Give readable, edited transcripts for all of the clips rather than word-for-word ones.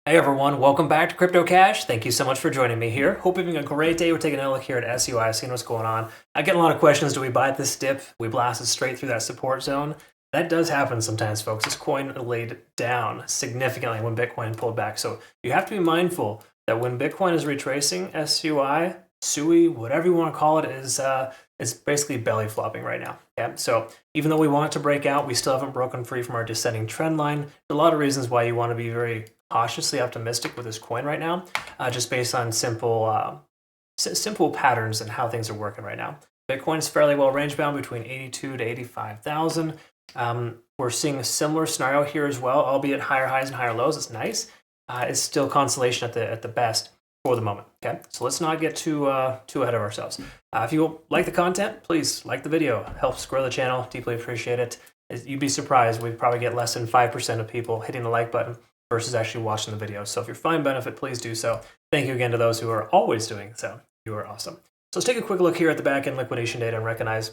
Hey everyone, welcome back to Crypto Cash. Thank you so much for joining me here. Hope you're having a great day. We're taking a look here at SUI, seeing what's going on. I get a lot of questions. Do we buy at this dip? We blasted straight through that support zone. That does happen sometimes, folks. This coin laid down significantly when Bitcoin pulled back. So you have to be mindful that when Bitcoin is retracing, SUI, whatever you want to call it, is basically belly flopping right now. Okay? So even though we want it to break out, we still haven't broken free from our descending trend line. There's a lot of reasons why you want to be very cautiously optimistic with this coin right now, just based on simple patterns and how things are working right now. Bitcoin is fairly well range bound between 82 to 85,000. We're seeing a similar scenario here as well, albeit higher highs and higher lows. It's nice. It's still consolation at the best for the moment. Okay, so let's not get too ahead of ourselves. If you like the content, please like the video. Helps grow the channel. Deeply appreciate it. You'd be surprised. We probably get less than 5% of people hitting the like button versus actually watching the video. So if you're finding benefit, please do so. Thank you again to those who are always doing so. You are awesome. So let's take a quick look here at the back-end liquidation data and recognize,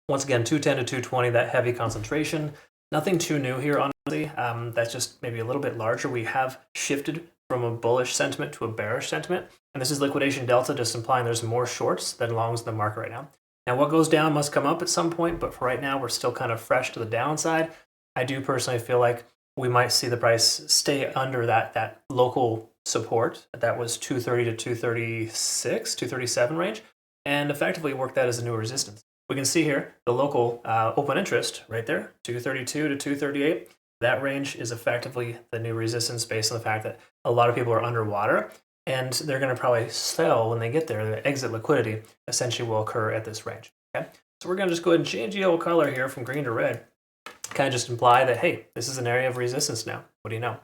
once again, 210 to 220, that heavy concentration. Nothing too new here, honestly. That's just maybe a little bit larger. We have shifted from a bullish sentiment to a bearish sentiment. And this is liquidation delta, just implying there's more shorts than longs in the market right now. Now, what goes down must come up at some point, but for right now, we're still kind of fresh to the downside. I do personally feel like we might see the price stay under that local support that was 230 to 236, 237 range, and effectively work that as a new resistance. We can see here the local open interest right there, 232 to 238. That range is effectively the new resistance based on the fact that a lot of people are underwater, and they're going to probably sell when they get there. The exit liquidity essentially will occur at this range. Okay, so we're going to just go ahead and change the old color here from green to red. Kind of just imply that, hey, this is an area of resistance now. What do you know?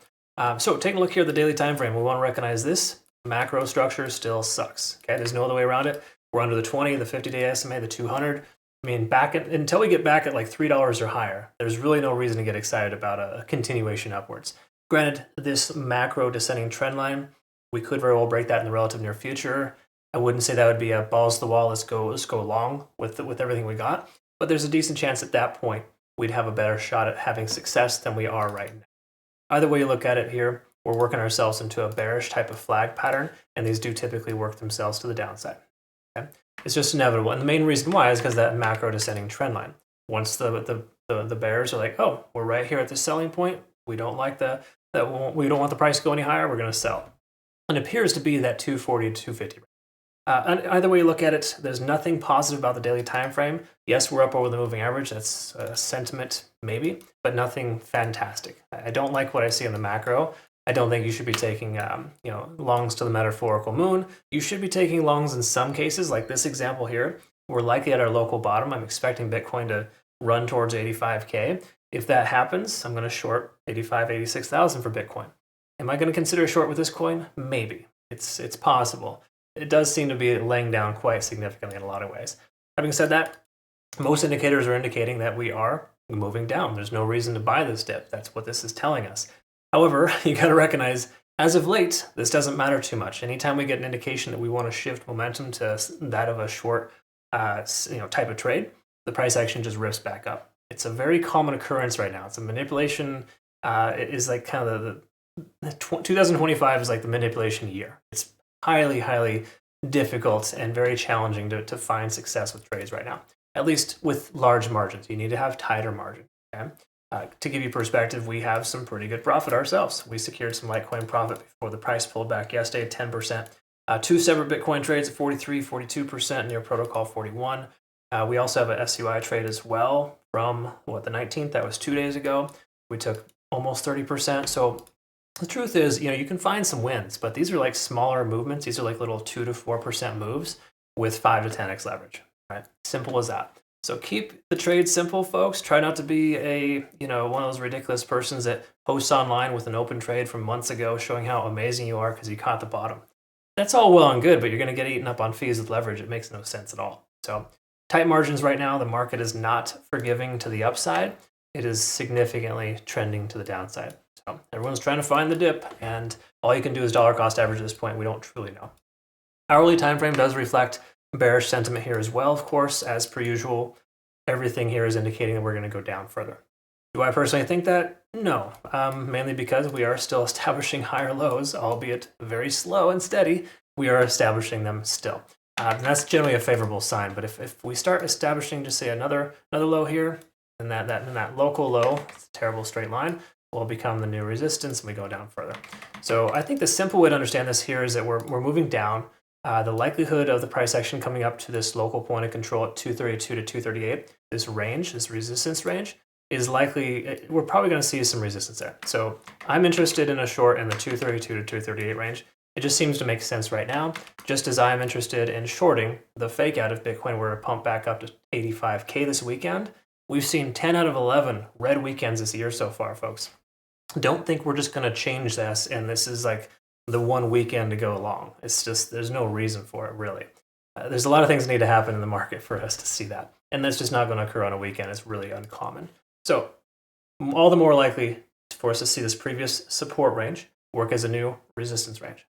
So taking a look here at the daily time frame, we want to recognize this macro structure still sucks. Okay, there's no other way around it. We're under the 20, the 50-day SMA, the 200. I mean, until we get back at like $3 or higher, there's really no reason to get excited about a continuation upwards. Granted, this macro descending trend line, we could very well break that in the relative near future. I wouldn't say that would be a balls to the wall, let's go long with everything we got. But there's a decent chance at that point we'd have a better shot at having success than we are right now. Either way you look at it here, we're working ourselves into a bearish type of flag pattern, and these do typically work themselves to the downside. Okay? It's just inevitable, and the main reason why is because that macro descending trend line. Once the bears are like, oh, we're right here at the selling point, we don't like we don't want the price to go any higher, we're going to sell. And it appears to be that 240 to 250. And either way you look at it, there's nothing positive about the daily time frame. Yes, we're up over the moving average. That's a sentiment, maybe, but nothing fantastic. I don't like what I see in the macro. I don't think you should be taking longs to the metaphorical moon. You should be taking longs in some cases, like this example here. We're likely at our local bottom. I'm expecting Bitcoin to run towards 85K. If that happens, I'm going to short 85, 86,000 for Bitcoin. Am I going to consider a short with this coin? Maybe. It's possible. It does seem to be laying down quite significantly in a lot of ways. Having said that, most indicators are indicating that we are moving down. There's no reason to buy this dip. That's what this is telling us. However, you got to recognize, as of late, this doesn't matter too much. Anytime we get an indication that we want to shift momentum to that of a short type of trade, the price action just rips back up. It's a very common occurrence right now. It's a manipulation. It is like kind of the 2025 is like the manipulation year. It's highly difficult and very challenging to find success with trades right now, at least with large margins. You need to have tighter margins. Okay? To give you perspective, we have some pretty good profit ourselves. We secured some Litecoin profit before the price pulled back yesterday, 10%. Two separate Bitcoin trades at 43, 42%, near protocol 41. We also have a SUI trade as well from, the 19th? That was 2 days ago. We took almost 30%. So the truth is, you can find some wins, but these are like smaller movements. These are like little 2 to 4% moves with 5 to 10x leverage, right? Simple as that. So keep the trade simple, folks. Try not to be one of those ridiculous persons that posts online with an open trade from months ago showing how amazing you are because you caught the bottom. That's all well and good, but you're going to get eaten up on fees with leverage. It makes no sense at all. So tight margins right now. The market is not forgiving to the upside. It is significantly trending to the downside. So everyone's trying to find the dip, and all you can do is dollar cost average at this point. We don't truly know. Hourly time frame does reflect bearish sentiment here as well, of course, as per usual. Everything here is indicating that we're going to go down further. Do I personally think that? No, mainly because we are still establishing higher lows, albeit very slow and steady. We are establishing them still. And that's generally a favorable sign. But if we start establishing, just say another low here, and that local low, it's a terrible straight line, will become the new resistance, and we go down further. So I think the simple way to understand this here is that we're moving down. The likelihood of the price action coming up to this local point of control at 232 to 238, this range, this resistance range, is likely, we're probably going to see some resistance there. So I'm interested in a short in the 232 to 238 range. It just seems to make sense right now, just as I'm interested in shorting the fake out of Bitcoin where it pumped back up to 85K this weekend. We've seen 10 out of 11 red weekends this year so far, folks. Don't think we're just going to change this and this is like the one weekend to go along. It's just, there's no reason for it, really. There's a lot of things that need to happen in the market for us to see that. And that's just not going to occur on a weekend. It's really uncommon. So all the more likely for us to see this previous support range work as a new resistance range.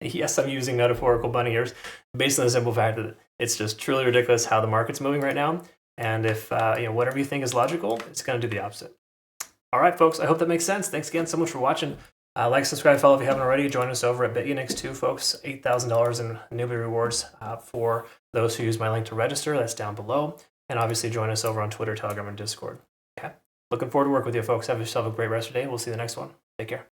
Yes, I'm using metaphorical bunny ears based on the simple fact that it's just truly ridiculous how the market's moving right now. And if whatever you think is logical, it's going to do the opposite. All right, folks, I hope that makes sense. Thanks again so much for watching. Like, subscribe, follow if you haven't already. Join us over at Bitunix too, folks. $8,000 in newbie rewards for those who use my link to register. That's down below. And obviously join us over on Twitter, Telegram, and Discord. Okay. Looking forward to work with you, folks. Have yourself a great rest of your day. We'll see you the next one. Take care.